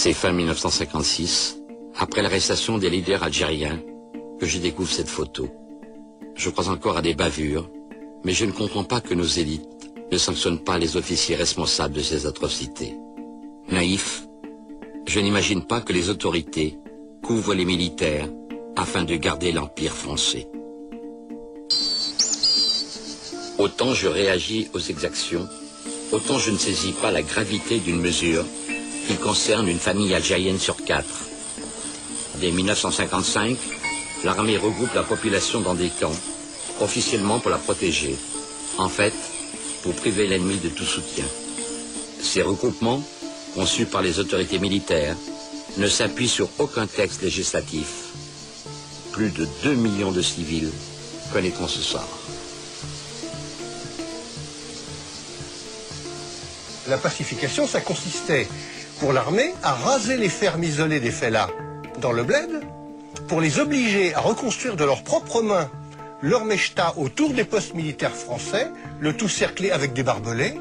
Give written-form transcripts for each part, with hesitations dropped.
C'est fin 1956, après l'arrestation des leaders algériens, que je découvre cette photo. Je crois encore à des bavures, mais je ne comprends pas que nos élites ne sanctionnent pas les officiers responsables de ces atrocités. Naïf, je n'imagine pas que les autorités couvrent les militaires afin de garder l'Empire français. Autant je réagis aux exactions, autant je ne saisis pas la gravité d'une mesure qui concerne une famille algérienne sur 4. Dès 1955, l'armée regroupe la population dans des camps, officiellement pour la protéger, en fait, pour priver l'ennemi de tout soutien. Ces regroupements, conçus par les autorités militaires, ne s'appuient sur aucun texte législatif. Plus de 2 millions de civils connaîtront ce sort. La pacification, ça consistait, pour l'armée, à raser les fermes isolées des fellahs dans le bled, pour les obliger à reconstruire de leurs propres mains leur mechta autour des postes militaires français, le tout cerclé avec des barbelés,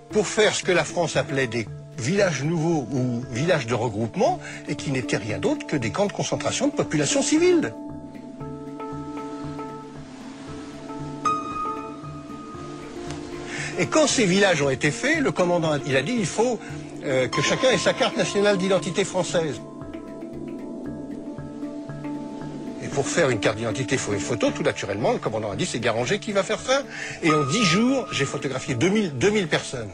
pour faire ce que la France appelait des villages nouveaux ou villages de regroupement, et qui n'étaient rien d'autre que des camps de concentration de population civile. Et quand ces villages ont été faits, le commandant il a dit il faut que chacun ait sa carte nationale d'identité française. Et pour faire une carte d'identité, il faut une photo, tout naturellement. Le commandant a dit c'est Garanger qui va faire ça. Et en 10 jours, j'ai photographié 2000 personnes.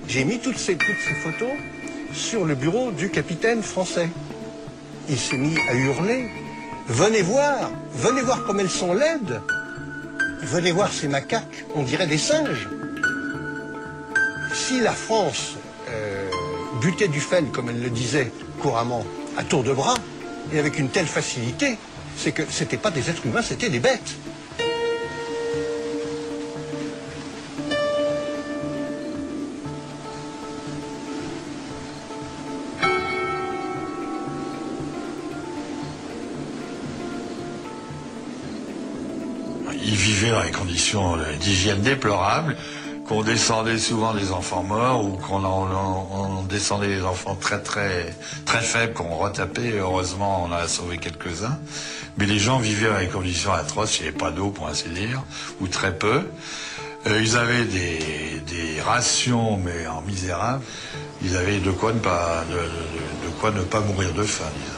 J'ai mis toutes ces photos sur le bureau du capitaine français. Il s'est mis à hurler. Venez voir comme elles sont laides. Venez voir ces macaques, on dirait des singes. Si la France butait Dufresne, comme elle le disait couramment, à tour de bras, et avec une telle facilité, c'est que c'était pas des êtres humains, c'était des bêtes. Ils vivaient dans des conditions d'hygiène déplorables, qu'on descendait souvent des enfants morts ou qu'on descendait des enfants très faibles qu'on retapait. Heureusement, on en a sauvé quelques-uns. Mais les gens vivaient dans des conditions atroces, il n'y avait pas d'eau pour ainsi dire, ou très peu. Ils avaient des rations, mais en misérable. Ils avaient de quoi ne pas mourir de faim, disons.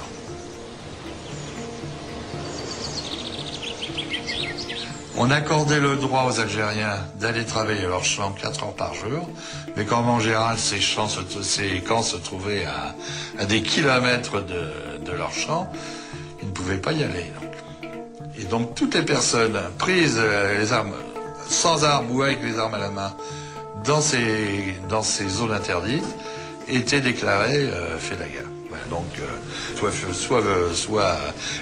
On accordait le droit aux Algériens d'aller travailler leurs champs 4 heures par jour, mais comme en général ces camps se trouvaient à des kilomètres de leurs champs, ils ne pouvaient pas y aller. Et donc toutes les personnes prises les armes, sans armes ou avec les armes à la main, dans ces zones interdites, étaient déclarées faits de la guerre. Donc, soit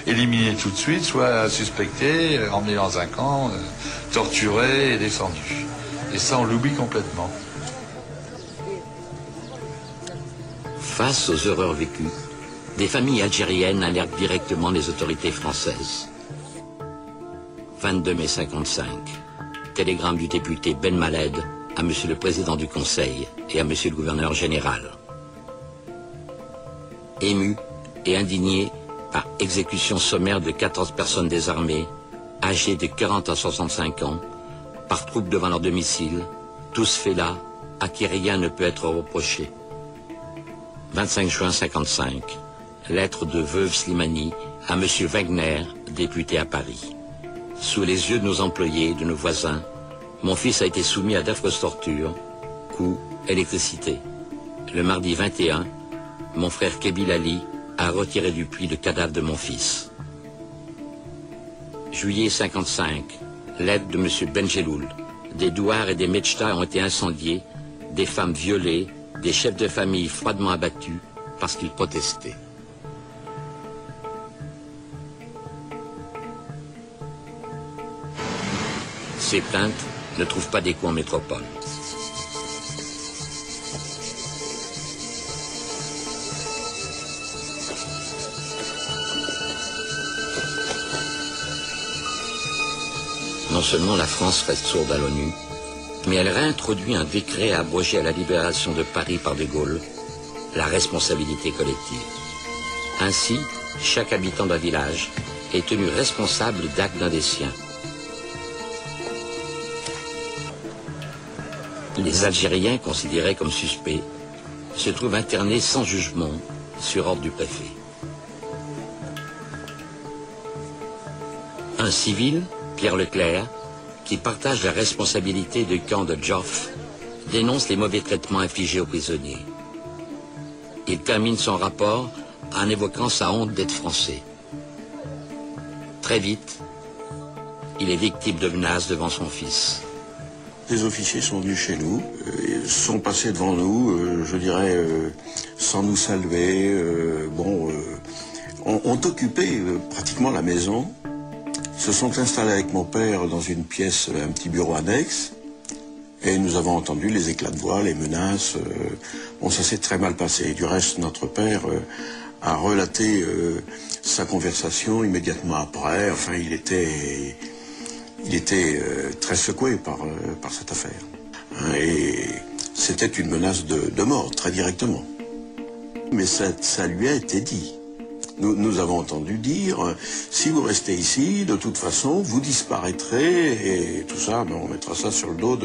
éliminé tout de suite, soit suspecté, emmené dans un camp, torturé et descendu. Et ça, on l'oublie complètement. Face aux horreurs vécues, des familles algériennes alertent directement les autorités françaises. 22 mai 55. Télégramme du député Ben Maled à Monsieur le Président du Conseil et à Monsieur le Gouverneur Général. Ému et indigné par exécution sommaire de 14 personnes désarmées, âgées de 40 à 65 ans, par troupes devant leur domicile, tous fellahs, à qui rien ne peut être reproché. 25 juin 55, lettre de veuve Slimani à Monsieur Wegner, député à Paris. Sous les yeux de nos employés et de nos voisins, mon fils a été soumis à d'affreuses tortures, coups, électricité. Le mardi 21, mon frère Kebil Ali a retiré du puits le cadavre de mon fils. Juillet 55, lettre de M. Benjeloul. Des douars et des mechtas ont été incendiés, des femmes violées, des chefs de famille froidement abattus parce qu'ils protestaient. Ces plaintes ne trouvent pas d'écho en métropole. Non seulement la France reste sourde à l'ONU, Mais elle réintroduit un décret à abroger à la libération de Paris par de Gaulle la responsabilité collective. Ainsi, chaque habitant d'un village est tenu responsable d'actes d'un des siens. Les Algériens, considérés comme suspects, se trouvent internés sans jugement sur ordre du préfet. Un civil, Pierre Leclerc, qui partage la responsabilité du camp de Joffre, dénonce les mauvais traitements infligés aux prisonniers. Il termine son rapport en évoquant sa honte d'être français. Très vite, il est victime de menaces devant son fils. Des officiers sont venus chez nous, sont passés devant nous, je dirais, sans nous saluer. Ont occupé pratiquement la maison. Se sont installés avec mon père dans une pièce, un petit bureau annexe. Et nous avons entendu les éclats de voix, les menaces. Bon, ça s'est très mal passé. Du reste, notre père a relaté sa conversation immédiatement après. Enfin, il était très secoué par cette affaire. Et c'était une menace de mort, très directement. Mais ça lui a été dit. Nous avons entendu dire, si vous restez ici, de toute façon, vous disparaîtrez, et tout ça, ben, on mettra ça sur le dos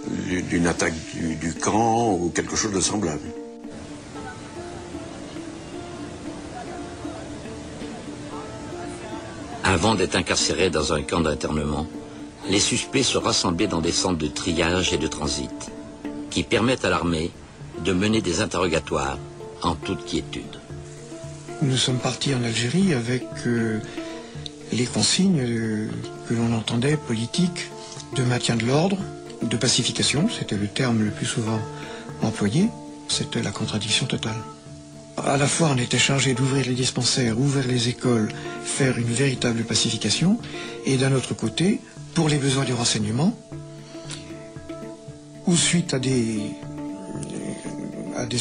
d'une attaque du camp ou quelque chose de semblable. Avant d'être incarcérés dans un camp d'internement, les suspects se rassemblaient dans des centres de triage et de transit, qui permettent à l'armée de mener des interrogatoires en toute quiétude. Nous sommes partis en Algérie avec les consignes que l'on entendait politiques de maintien de l'ordre, de pacification, c'était le terme le plus souvent employé, c'était la contradiction totale. À la fois on était chargé d'ouvrir les dispensaires, ouvrir les écoles, faire une véritable pacification, et d'un autre côté, pour les besoins du renseignement, ou suite à des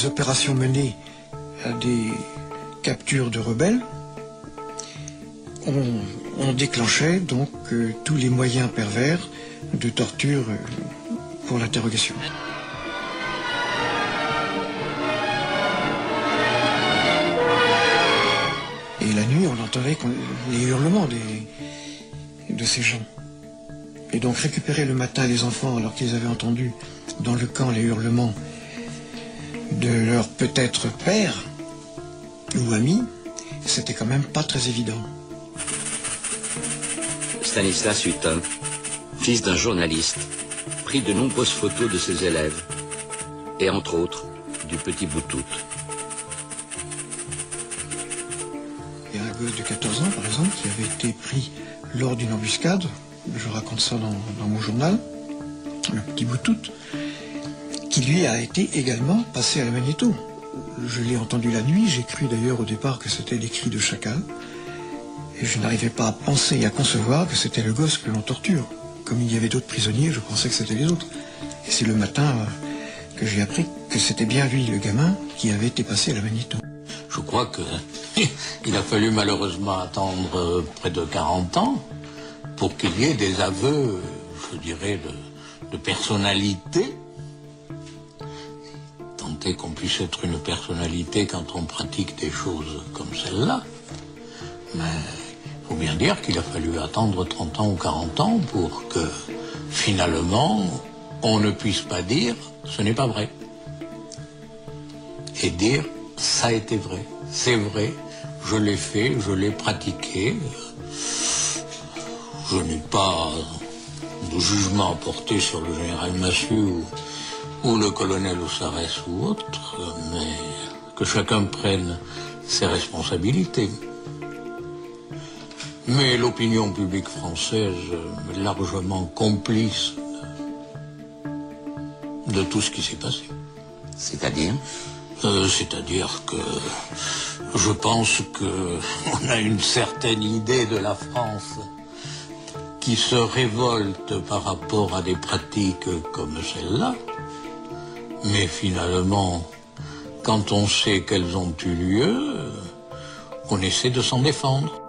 opérations menées, à des capture de rebelles, on déclenchait donc tous les moyens pervers de torture pour l'interrogation. Et la nuit, on entendait les hurlements de ces gens. Et donc récupérer le matin les enfants alors qu'ils avaient entendu dans le camp les hurlements de leur peut-être père ou amis, c'était quand même pas très évident. Stanislas Hutton, fils d'un journaliste, prit de nombreuses photos de ses élèves, et entre autres, du petit Boutout. Il y a un gosse de 14 ans, par exemple, qui avait été pris lors d'une embuscade, je raconte ça dans mon journal, le petit Boutout, qui lui a été également passé à la magnéto. Je l'ai entendu la nuit, j'ai cru d'ailleurs au départ que c'était des cris de chacal. Et je n'arrivais pas à penser et à concevoir que c'était le gosse que l'on torture. Comme il y avait d'autres prisonniers, je pensais que c'était les autres. Et c'est le matin que j'ai appris que c'était bien lui, le gamin, qui avait été passé à la magnéto. Je crois qu'il a fallu malheureusement attendre près de 40 ans pour qu'il y ait des aveux, je dirais, de personnalité. Qu'on puisse être une personnalité quand on pratique des choses comme celle-là. Mais il faut bien dire qu'il a fallu attendre 30 ans ou 40 ans pour que, finalement, on ne puisse pas dire « ce n'est pas vrai ». Et dire « ça a été vrai, c'est vrai, je l'ai fait, je l'ai pratiqué, je n'ai pas de jugement à porter sur le général Massu ou le colonel Ossarès ou autre, mais que chacun prenne ses responsabilités. Mais l'opinion publique française est largement complice de tout ce qui s'est passé. C'est-à-dire ? C'est-à-dire que je pense qu'on a une certaine idée de la France qui se révolte par rapport à des pratiques comme celle-là. Mais finalement, quand on sait qu'elles ont eu lieu, on essaie de s'en défendre.